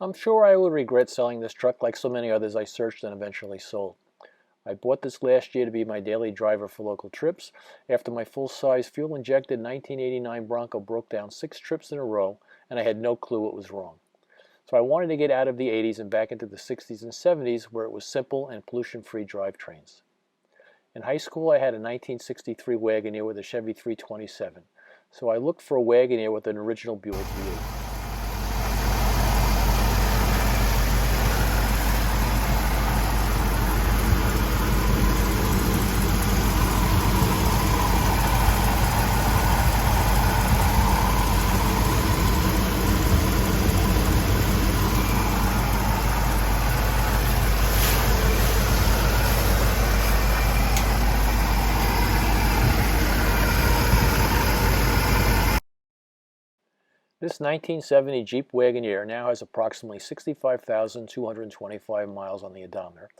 I'm sure I would regret selling this truck like so many others I searched and eventually sold. I bought this last year to be my daily driver for local trips after my full-size fuel-injected 1989 Bronco broke down 6 trips in a row and I had no clue what was wrong. So I wanted to get out of the 80s and back into the 60s and 70s where it was simple and pollution-free drivetrains. In high school I had a 1963 Wagoneer with a Chevy 327, so I looked for a Wagoneer with an original Buick V8. This 1970 Jeep Wagoneer now has approximately 65,225 miles on the odometer,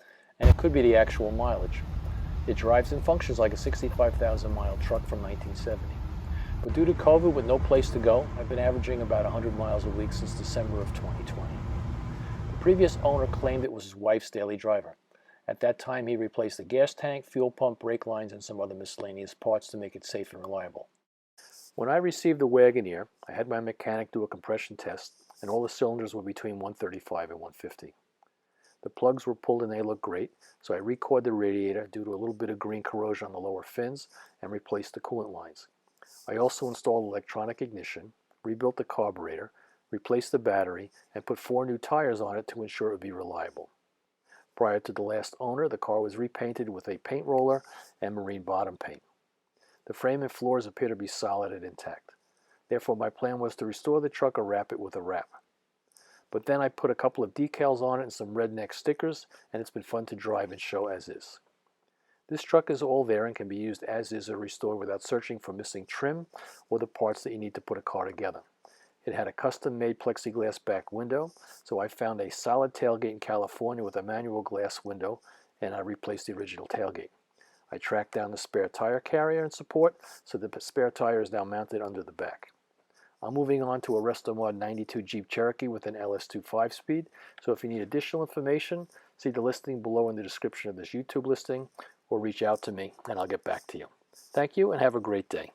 and it could be the actual mileage. It drives and functions like a 65,000-mile truck from 1970. But due to COVID with no place to go, I've been averaging about 100 miles a week since December of 2020. The previous owner claimed it was his wife's daily driver. At that time, he replaced the gas tank, fuel pump, brake lines, and some other miscellaneous parts to make it safe and reliable. When I received the Wagoneer, I had my mechanic do a compression test, and all the cylinders were between 135 and 150. The plugs were pulled and they looked great, so I recored the radiator due to a little bit of green corrosion on the lower fins and replaced the coolant lines. I also installed electronic ignition, rebuilt the carburetor, replaced the battery, and put 4 new tires on it to ensure it would be reliable. Prior to the last owner, the car was repainted with a paint roller and marine bottom paint. The frame and floors appear to be solid and intact. Therefore, my plan was to restore the truck or wrap it with a wrap. But then I put a couple of decals on it and some redneck stickers, and it's been fun to drive and show as is. This truck is all there and can be used as is or restored without searching for missing trim or the parts that you need to put a car together. It had a custom-made plexiglass back window, so I found a solid tailgate in California with a manual glass window, and I replaced the original tailgate. I tracked down the spare tire carrier and support, so the spare tire is now mounted under the back. I'm moving on to a Restomod 92 Jeep Cherokee with an LS2 5-speed, so if you need additional information, see the listing below in the description of this YouTube listing, or reach out to me and I'll get back to you. Thank you and have a great day.